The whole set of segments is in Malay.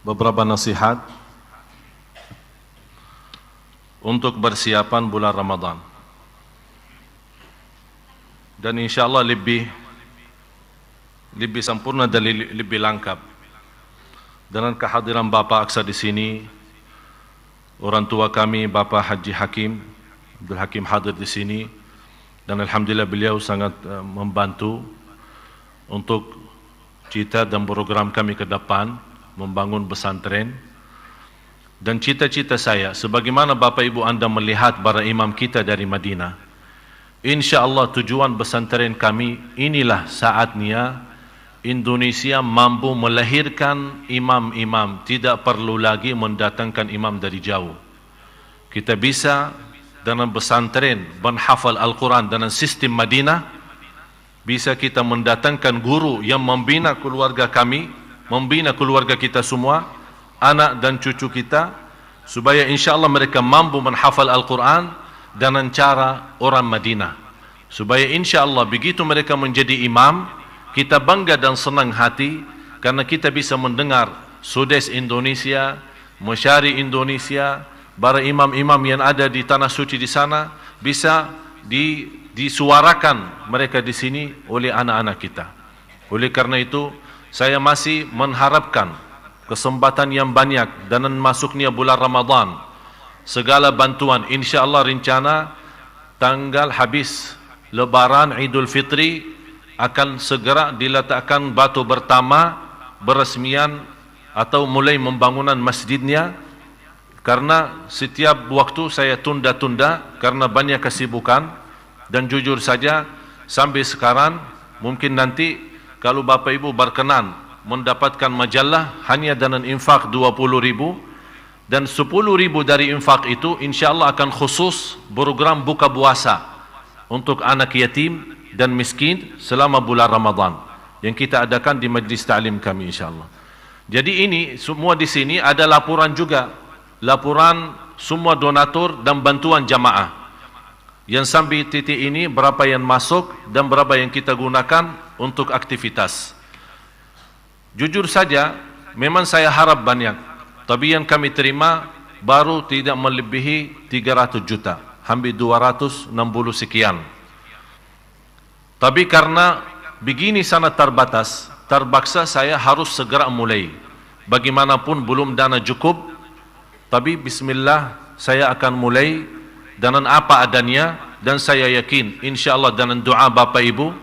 beberapa nasihat untuk persiapan bulan Ramadan. Dan insyaallah lebih sempurna dan lebih lengkap dengan kehadiran Bapak Aksa di sini, orang tua kami Bapak Haji Hakim Abdul Hakim hadir di sini, dan alhamdulillah beliau sangat membantu untuk cita dan program kami ke depan membangun pesantren. Dan cita-cita saya, sebagaimana Bapak Ibu Anda melihat para imam kita dari Madinah, insyaallah tujuan pesantren kami inilah saatnya Indonesia mampu melahirkan imam-imam, tidak perlu lagi mendatangkan imam dari jauh. Kita bisa dengan pesantren menghafal Al-Quran dengan sistem Madinah, bisa kita mendatangkan guru yang membina keluarga kami, membina keluarga kita semua, anak dan cucu kita, supaya insyaallah mereka mampu menghafal Al-Quran dengan cara orang Madinah, supaya insyaallah begitu mereka menjadi imam, kita bangga dan senang hati karena kita bisa mendengar Sudes Indonesia, Masyari Indonesia, para imam-imam yang ada di tanah suci di sana bisa disuarakan mereka di sini oleh anak-anak kita. Oleh karena itu saya masih mengharapkan kesempatan yang banyak dan masuknya bulan Ramadan, segala bantuan insyaallah rencana tanggal habis Lebaran Idul Fitri akan segera diletakkan batu pertama beresmian atau mulai pembangunan masjidnya, karena setiap waktu saya tunda-tunda karena banyak kesibukan. Dan jujur saja sampai sekarang mungkin nanti kalau Bapak Ibu berkenan mendapatkan majalah hanya dengan infak 20.000, dan 10.000 dari infak itu insyaallah akan khusus program buka puasa untuk anak yatim dan miskin selama bulan Ramadan yang kita adakan di majlis ta'lim kami insyaallah. Jadi ini semua di sini ada laporan juga, laporan semua donatur dan bantuan jamaah yang sampai titik ini berapa yang masuk dan berapa yang kita gunakan untuk aktivitas. Jujur saja memang saya harap banyak, tapi yang kami terima baru tidak melebihi 300 juta, hampir 260 sekian. Tapi karena begini sangat terbatas, terpaksa saya harus segera mulai. Bagaimanapun belum dana cukup, tapi bismillah saya akan mulai dengan apa adanya, dan saya yakin insyaallah dengan doa Bapak Ibu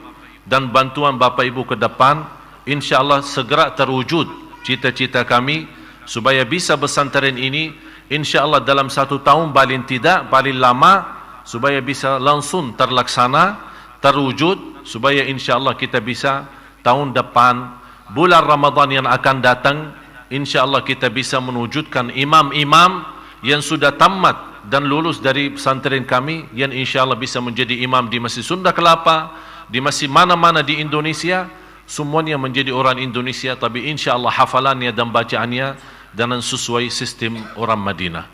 dan bantuan Bapak Ibu ke depan, insyaallah segera terwujud cita-cita kami supaya bisa pesantren ini insyaallah dalam 1 tahun paling tidak, paling lama, supaya bisa langsung terlaksana, terwujud, supaya insyaallah kita bisa tahun depan bulan Ramadan yang akan datang insyaallah kita bisa mewujudkan imam-imam yang sudah tamat dan lulus dari pesantren kami, yang insyaallah bisa menjadi imam di Masjid Sunda Kelapa, di masjid mana-mana di Indonesia, semuanya menjadi orang Indonesia, tapi insyaallah hafalannya dan bacaannya dengan sesuai sistem orang Madinah.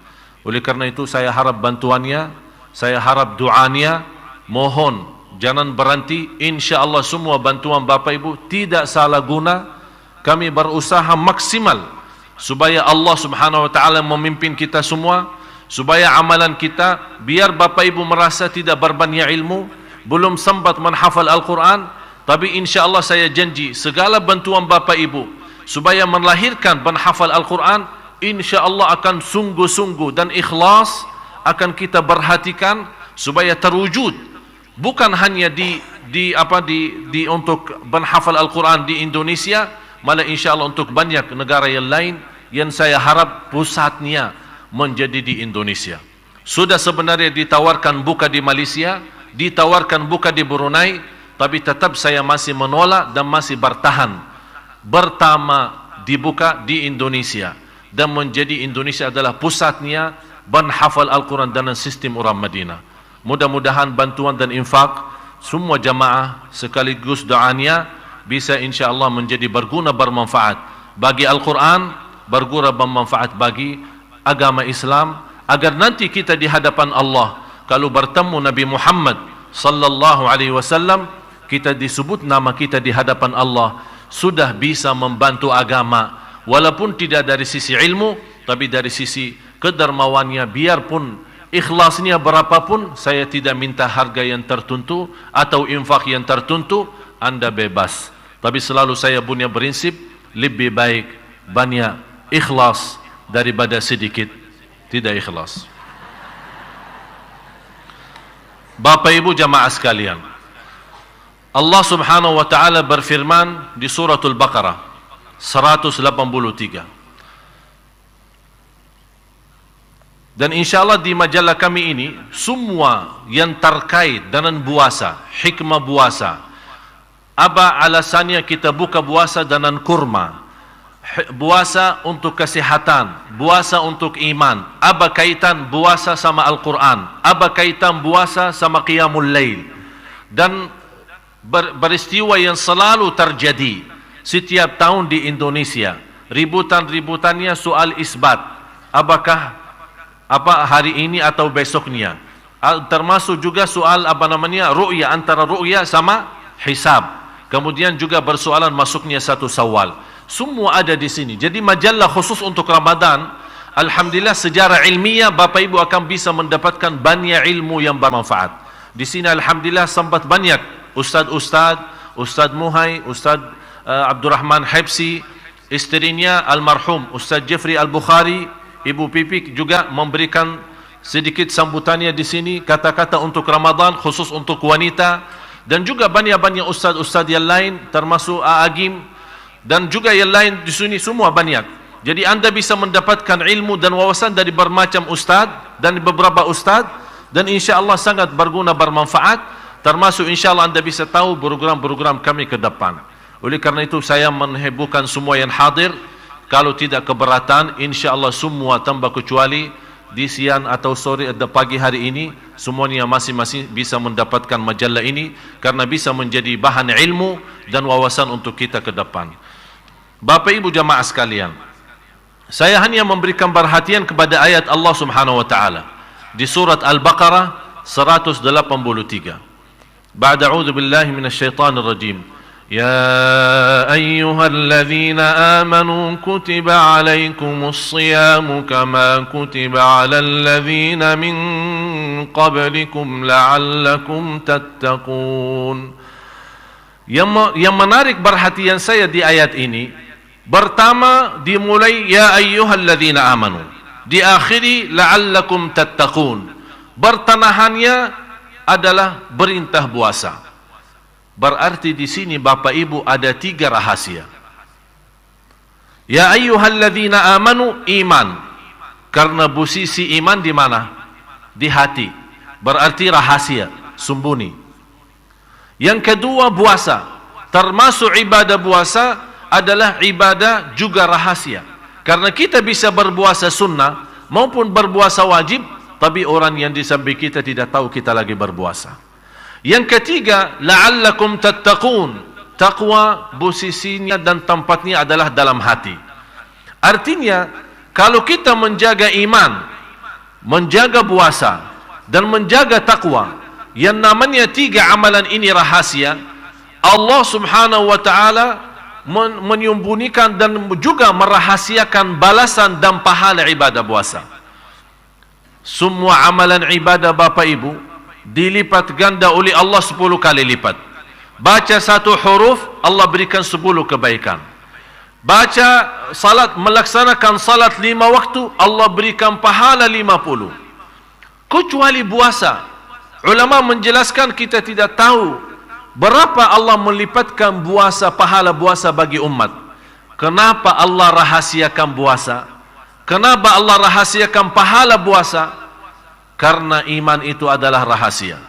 Oleh karena itu saya harap bantuannya, saya harap doanya, mohon jangan berhenti. InsyaAllah semua bantuan Bapak Ibu tidak salah guna. Kami berusaha maksimal supaya Allah Subhanahu Wa Taala memimpin kita semua, supaya amalan kita, biar Bapak Ibu merasa tidak berbanyak ilmu, belum sempat menghafal Al-Quran, tapi insyaallah saya janji segala bantuan Bapak Ibu supaya melahirkan penghafal Al-Quran, insyaallah akan sungguh-sungguh dan ikhlas akan kita perhatikan supaya terwujud. Bukan hanya di untuk menghafal Al-Quran di Indonesia, malah insyaallah untuk banyak negara yang lain yang saya harap pusatnya menjadi di Indonesia. Sudah sebenarnya ditawarkan buka di Malaysia, ditawarkan buka di Brunei, tapi tetap saya masih menolak dan masih bertahan. Pertama dibuka di Indonesia, dan menjadi Indonesia adalah pusatnya menghafal Al-Quran dengan sistem orang Madinah. Mudah-mudahan bantuan dan infak semua jamaah sekaligus doanya bisa insyaallah menjadi berguna, bermanfaat bagi Al-Quran, berguna bermanfaat bagi agama Islam, agar nanti kita di hadapan Allah kalau bertemu Nabi Muhammad sallallahu alaihi wasallam, kita disebut nama kita di hadapan Allah sudah bisa membantu agama walaupun tidak dari sisi ilmu, tapi dari sisi kedermawannya. Biarpun ikhlasnya berapapun, saya tidak minta harga yang tertentu atau infak yang tertentu, Anda bebas. Tapi selalu saya punya prinsip, lebih baik banyak ikhlas daripada sedikit tidak ikhlas. Bapak Ibu jamaah sekalian, Allah Subhanahu wa taala berfirman di suratul Baqarah 183. Dan insyaallah di majalah kami ini semua yang terkait dengan puasa, hikmah puasa, apa alasannya kita buka puasa dengan kurma, puasa untuk kesehatan, puasa untuk iman, apa kaitan puasa sama Al-Quran, apa kaitan puasa sama Qiyamul Lail, dan peristiwa yang selalu terjadi setiap tahun di Indonesia, ributan-ributannya soal isbat, apakah hari ini atau besoknya, termasuk juga soal ru'ya, antara ru'ya sama hisab, kemudian juga bersoalan masuknya satu Syawal. Semua ada di sini. Jadi majalah khusus untuk Ramadan, alhamdulillah secara ilmiah Bapak Ibu akan bisa mendapatkan banyak ilmu yang bermanfaat. Di sini alhamdulillah sempat banyak Ustaz Muhai, Ustaz Abdurrahman Habsi, istrinya almarhum Ustaz Jeffrey Al-Bukhari, Ibu Pipik juga memberikan sedikit sambutannya di sini, kata-kata untuk Ramadan khusus untuk wanita, dan juga banyak-banyak ustaz-ustaz yang lain termasuk Agim dan juga yang lain di sini, semua banyak. Jadi Anda bisa mendapatkan ilmu dan wawasan dari bermacam ustaz dan beberapa ustaz, dan insya-Allah sangat berguna, bermanfaat, termasuk insya-Allah Anda bisa tahu program-program kami ke depan. Oleh karena itu saya menghebohkan semua yang hadir, kalau tidak keberatan, insya-Allah semua tanpa kecuali di siang atau sore atau pagi hari ini, semuanya masing-masing bisa mendapatkan majalah ini, karena bisa menjadi bahan ilmu dan wawasan untuk kita ke depan. Bapak Ibu jamaah sekalian, saya hanya memberikan perhatian kepada ayat Allah Subhanahu wa taala di surat Al-Baqarah 183. Ba'da a'udzu billahi minasyaitonir rajim. يا أيها الذين آمنوا كتب عليكم الصيام كما كتب على الذين من قبلكم لعلكم تتقون. Yang menarik perhatian saya di ayat ini, pertama dimulai ya ayyuhalladzina amanu, diakhiri la'allakum tattaqun. Bertanahannya adalah perintah puasa. Berarti di sini Bapak Ibu ada 3 rahasia. Ya ayyuhalladzina amanu, iman. Karena posisi iman di mana? Di hati. Berarti rahasia, sembunyi. Yang kedua puasa. Termasuk ibadah puasa adalah ibadah juga rahasia. Karena kita bisa berpuasa sunnah maupun berpuasa wajib, tapi orang yang di samping kita tidak tahu kita lagi berpuasa. Yang ketiga, la'allakum tattaqun. Taqwa posisinya dan tempatnya adalah dalam hati. Artinya, kalau kita menjaga iman, menjaga puasa, dan menjaga taqwa, yang namanya 3 amalan ini rahasia, Allah Subhanahu wa ta'ala menyembunyikan dan juga merahasiakan balasan dan pahala ibadah puasa. Semua amalan ibadah Bapak Ibu dilipat ganda oleh Allah 10 kali lipat. Baca 1 huruf, Allah berikan 10 kebaikan. Baca salat, melaksanakan salat 5 waktu, Allah berikan pahala 50. Kecuali puasa. Ulama menjelaskan kita tidak tahu berapa Allah melipatkan puasa, pahala puasa bagi umat. Kenapa Allah rahasiakan puasa? Kenapa Allah rahasiakan pahala puasa? Karena iman itu adalah rahasia,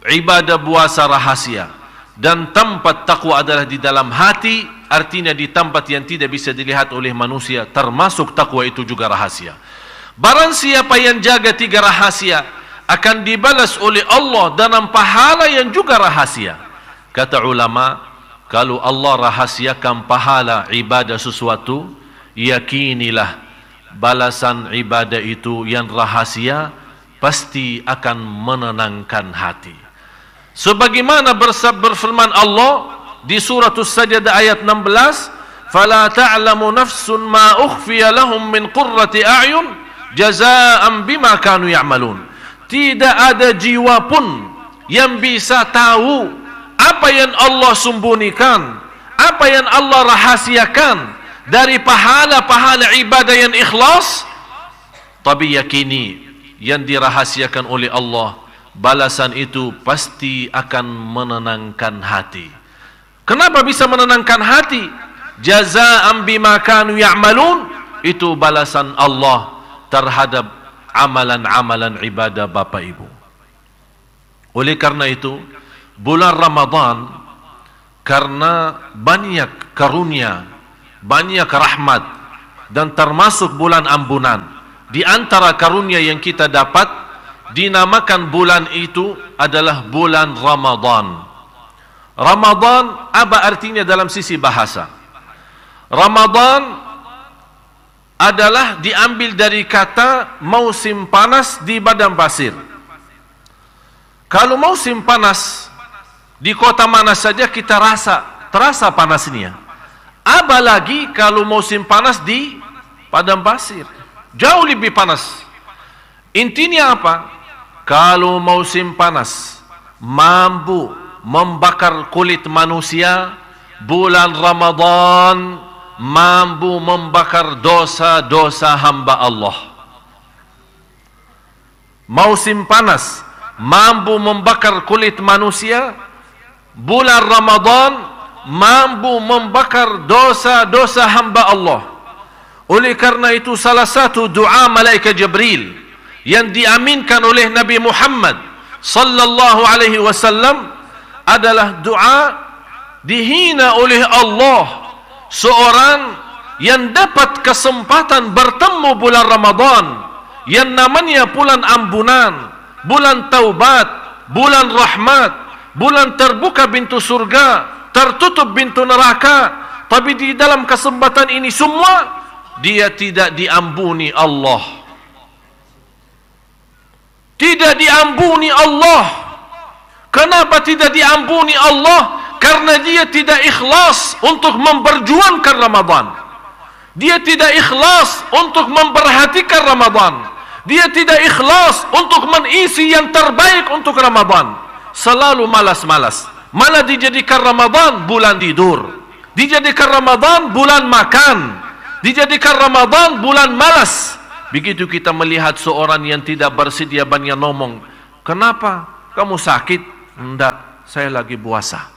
ibadah puasa rahasia, dan tempat takwa adalah di dalam hati. Artinya di tempat yang tidak bisa dilihat oleh manusia, termasuk takwa itu juga rahasia. Barang siapa yang jaga 3 rahasia akan dibalas oleh Allah dengan pahala yang juga rahasia. Kata ulama, kalau Allah rahasiakan pahala ibadah sesuatu, yakinilah balasan ibadah itu yang rahasia pasti akan menenangkan hati. Sebagaimana berfirman Allah di surah As-Sajdah ayat 16, fala ta'lamu nafsun ma ukhfiya lahum min qurrati a'yun jazaa'an bima kanu ya'malun. Tidak ada jiwa pun yang bisa tahu apa yang Allah sembunyikan, apa yang Allah rahasiakan dari pahala-pahala ibadah yang ikhlas. Tapi yakini yang dirahasiakan oleh Allah, balasan itu pasti akan menenangkan hati. Kenapa bisa menenangkan hati? Jazaa'an bima kanu ya'malun, itu balasan Allah terhadap amalan-amalan ibadah Bapak Ibu. Oleh karena itu, bulan Ramadan karena banyak karunia, banyak rahmat, dan termasuk bulan ampunan. Di antara karunia yang kita dapat, dinamakan bulan itu adalah bulan Ramadan. Ramadan apa artinya dalam sisi bahasa? Ramadan adalah diambil dari kata musim panas di padang pasir. Kalau musim panas di kota mana saja kita terasa panasnya. Apalagi kalau musim panas di padang pasir, jauh lebih panas. Intinya apa? Kalau musim panas mampu membakar kulit manusia, bulan Ramadan mampu membakar dosa-dosa hamba Allah. Musim panas mampu membakar kulit manusia, bulan Ramadan mampu membakar dosa-dosa hamba Allah. Oleh karena itu salah satu doa malaikat Jibril yang diaminkan oleh Nabi Muhammad sallallahu alaihi wasallam adalah doa dihina oleh Allah seorang yang dapat kesempatan bertemu bulan Ramadan yang namanya bulan ampunan, bulan taubat, bulan rahmat, bulan terbuka pintu surga, tertutup pintu neraka. Tapi di dalam kesempatan ini semua dia tidak diampuni Allah. Tidak diampuni Allah. Kenapa tidak diampuni Allah? Karena dia tidak ikhlas untuk memperjuangkan Ramadan. Dia tidak ikhlas untuk memperhatikan Ramadan. Dia tidak ikhlas untuk mengisi yang terbaik untuk Ramadan. Selalu malas-malas. Malah dijadikan Ramadan bulan tidur, dijadikan Ramadan bulan makan, dijadikan Ramadan bulan malas. Begitu kita melihat seorang yang tidak bersedia banyak ngomong, kenapa? Kamu sakit? Enggak, saya lagi puasa.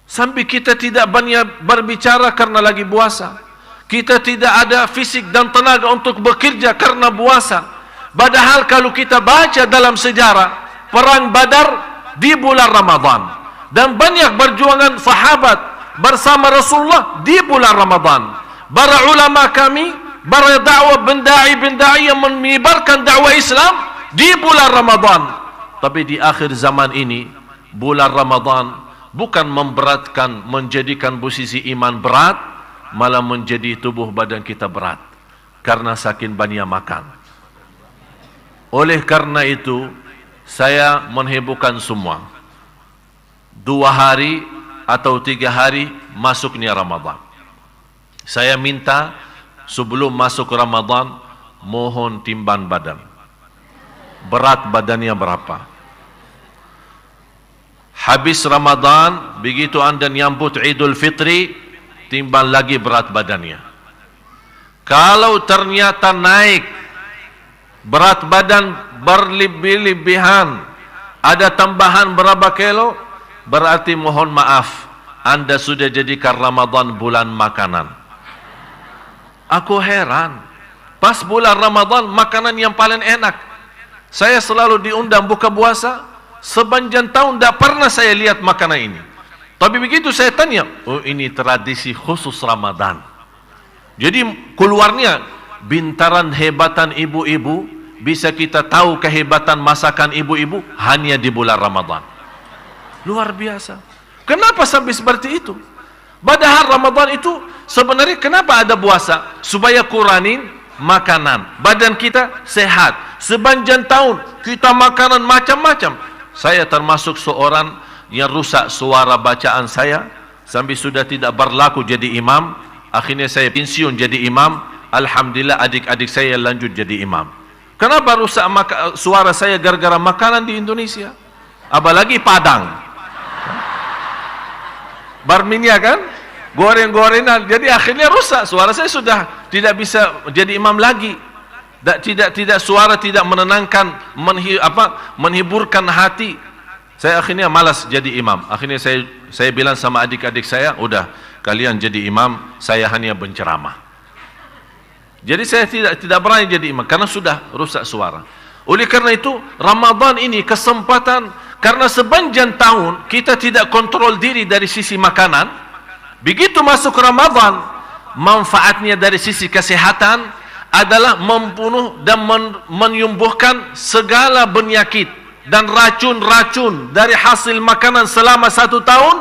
Sampai kita tidak banyak berbicara karena lagi puasa. Kita tidak ada fisik dan tenaga untuk bekerja karena puasa. Padahal kalau kita baca dalam sejarah, perang Badar di bulan Ramadan, dan banyak perjuangan sahabat bersama Rasulullah di bulan Ramadan. Para ulama kami, para dakwah bendai yang menyebarkan dakwah Islam di bulan Ramadan. Tapi di akhir zaman ini, bulan Ramadan bukan memberatkan, menjadikan posisi iman berat, malah menjadi tubuh badan kita berat karena saking banyak makan. Oleh karena itu, saya menghebohkan semua, 2 hari atau 3 hari masuknya Ramadan. Saya minta sebelum masuk Ramadan, mohon timbang badan. Berat badannya berapa? Habis Ramadan, begitu anda nyambut Idul Fitri, timbang lagi berat badannya. Kalau ternyata naik berat badan berlebih-lebihan, ada tambahan berapa kilo, berarti mohon maaf, anda sudah jadikan Ramadan bulan makanan. Aku heran, pas bulan Ramadan makanan yang paling enak. Saya selalu diundang buka puasa, sepanjang tahun tidak pernah saya lihat makanan ini. Tapi begitu saya tanya, oh ini tradisi khusus Ramadan. Jadi keluarnya bintaran hebatan ibu-ibu, bisa kita tahu kehebatan masakan ibu-ibu hanya di bulan Ramadan. Luar biasa. Kenapa sampai seperti itu? Padahal Ramadan itu sebenarnya kenapa ada puasa? Supaya kuranin makanan, badan kita sehat. Sepanjang tahun kita makanan macam-macam. Saya termasuk seorang yang rusak suara bacaan saya sampai sudah tidak berlaku jadi imam. Akhirnya saya pensiun jadi imam. Alhamdulillah adik-adik saya lanjut jadi imam. Kenapa rusak suara saya gara-gara makanan di Indonesia? Apalagi Padang. Barminya kan? Goreng-gorengan. Jadi akhirnya rusak. Suara saya sudah tidak bisa jadi imam lagi. Tidak suara tidak menenangkan, menghiburkan hati. Saya akhirnya malas jadi imam. Akhirnya saya bilang sama adik-adik saya, udah kalian jadi imam, saya hanya berceramah. Jadi saya tidak berani jadi imam karena sudah rusak suara. Oleh karena itu Ramadan ini kesempatan, karena sepanjang tahun kita tidak kontrol diri dari sisi makanan. Begitu masuk Ramadan, manfaatnya dari sisi kesehatan adalah membunuh dan menyembuhkan segala penyakit. Dan racun-racun dari hasil makanan selama 1 tahun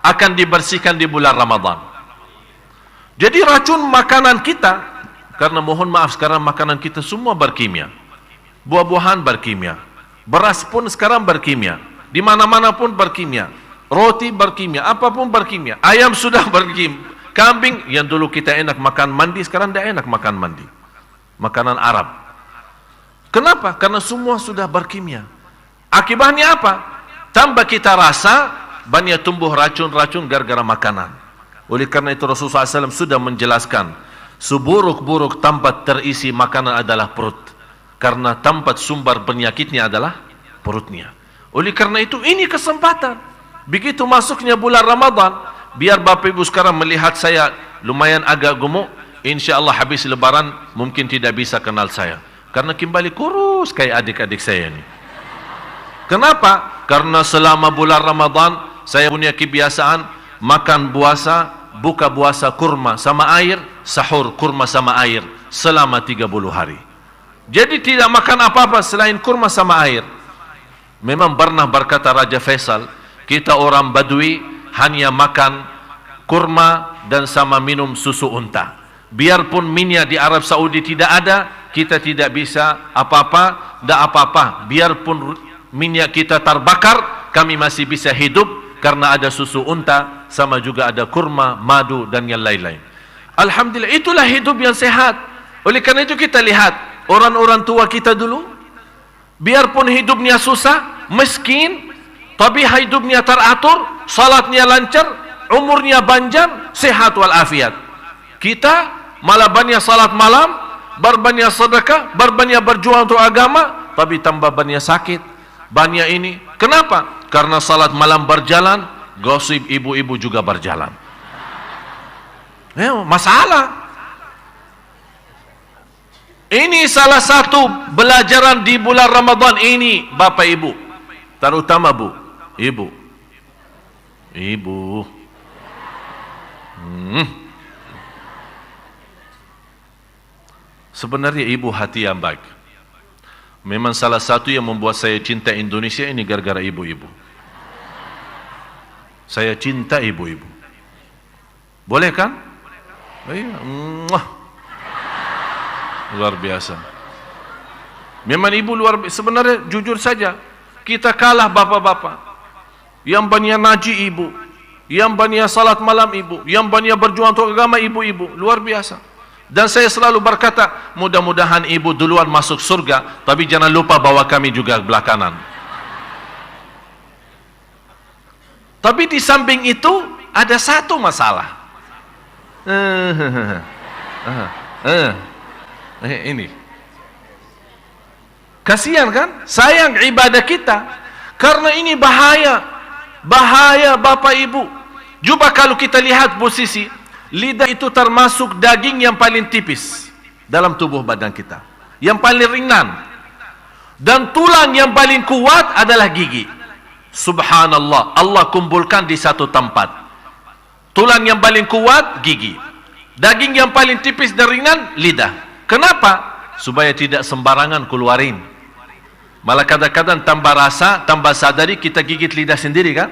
akan dibersihkan di bulan Ramadan. Jadi racun makanan kita, karena mohon maaf sekarang makanan kita semua berkimia. Buah-buahan berkimia, beras pun sekarang berkimia, di mana-mana pun berkimia, roti berkimia, apapun berkimia, ayam sudah berkimia, kambing yang dulu kita enak makan mandi sekarang tidak enak makan mandi, makanan Arab. Kenapa? Karena semua sudah berkimia. Akibatnya apa? Tambah kita rasa banyak tumbuh racun-racun gara-gara makanan. Oleh karena itu Rasulullah SAW sudah menjelaskan, seburuk-buruk tempat terisi makanan adalah perut, karena tempat sumber penyakitnya adalah perutnya. Oleh karena itu ini kesempatan. Begitu masuknya bulan Ramadan, biar Bapak Ibu sekarang melihat saya lumayan agak gemuk, insya-Allah habis lebaran mungkin tidak bisa kenal saya, karena kembali kurus kayak adik-adik saya ini. Kenapa? Karena selama bulan Ramadan saya punya kebiasaan makan puasa, buka puasa kurma sama air, sahur kurma sama air selama 30 hari. Jadi tidak makan apa-apa selain kurma sama air. Memang pernah berkata Raja Faisal, kita orang Badui hanya makan kurma dan sama minum susu unta. Biarpun minyak di Arab Saudi tidak ada, kita tidak bisa apa-apa, tidak apa-apa. Biarpun minyak kita terbakar, kami masih bisa hidup karena ada susu unta, sama juga ada kurma, madu dan yang lain-lain. Alhamdulillah, itulah hidup yang sehat. Oleh karena itu kita lihat orang-orang tua kita dulu, biarpun hidupnya susah, miskin, tapi hidupnya teratur, salatnya lancar, umurnya panjang, sehat walafiat. Kita malah banyak salat malam, berbanyak sedekah, berbanyak berjuang untuk agama, tapi tambah banyak sakit, banyak ini. Kenapa? Karena salat malam berjalan, gosip ibu-ibu juga berjalan. Masalah. Ini salah satu pelajaran di bulan Ramadan ini, Bapak Ibu, terutama Bu, Ibu. Sebenarnya ibu hati yang baik. Memang salah satu yang membuat saya cinta Indonesia ini gara-gara ibu-ibu. Saya cinta ibu-ibu. Boleh kan? Iya. Luar biasa. Memang ibu luar biasa. Sebenarnya jujur saja, kita kalah bapak-bapak. Yang banyak ngaji ibu, yang banyak salat malam ibu, yang banyak berjuang untuk agama ibu-ibu. Luar biasa. Dan saya selalu berkata, mudah-mudahan ibu duluan masuk surga, tapi jangan lupa bawa kami juga belakangan. Tapi di samping itu ada satu masalah. Ini kasihan kan? Sayang ibadah kita, karena ini bahaya Bapak Ibu. Coba kalau kita lihat posisi lidah, itu termasuk daging yang paling tipis dalam tubuh badan kita, yang paling ringan, dan tulang yang paling kuat adalah gigi. Subhanallah, Allah kumpulkan di satu tempat. Tulang yang paling kuat gigi, daging yang paling tipis dan ringan lidah. Kenapa? Supaya tidak sembarangan keluarin. Malah kadang-kadang tambah rasa, tambah sadari kita gigit lidah sendiri kan?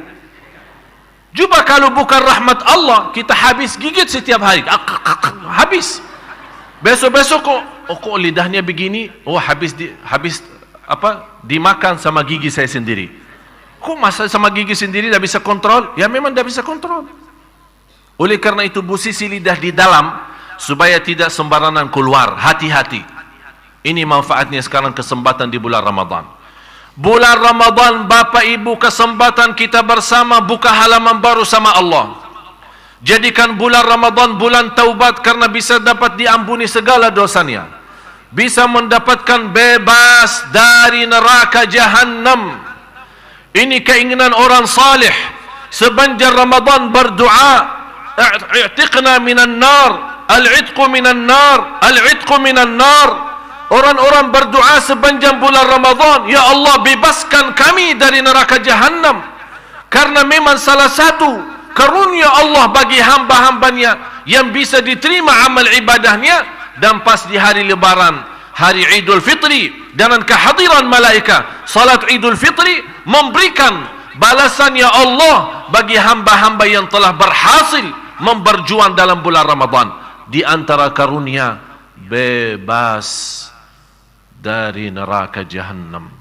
Coba kalau bukan rahmat Allah, kita habis gigit setiap hari, habis. Besok-besok kok lidahnya begini, habis dimakan sama gigi saya sendiri. Kok masa sama gigi sendiri tidak bisa kontrol? Ya memang tidak bisa kontrol. Oleh karena itu posisi lidah di dalam supaya tidak sembarangan keluar. Hati-hati. Ini manfaatnya sekarang kesempatan di bulan Ramadan. Bulan Ramadan, Bapak Ibu, kesempatan kita bersama buka halaman baru sama Allah. Jadikan bulan Ramadan bulan taubat, karena bisa dapat diampuni segala dosanya. Bisa mendapatkan bebas dari neraka Jahannam. Ini keinginan orang salih. Sepanjang Ramadan berdoa, i'tiqna minan nar, al-'itqu minan nar, al-'itqu minan nar. Orang-orang berdoa sepanjang bulan Ramadan, ya Allah, bebaskan kami dari neraka Jahannam. Karena memang salah satu karunia Allah bagi hamba-hambanya yang bisa diterima amal ibadahnya. Dan pas di hari lebaran, hari Idul Fitri, dengan kehadiran malaika, salat Idul Fitri memberikan balasan ya Allah bagi hamba-hamba yang telah berhasil memberjuang dalam bulan Ramadan. Di antara karunia, bebas dari neraka Jahannam.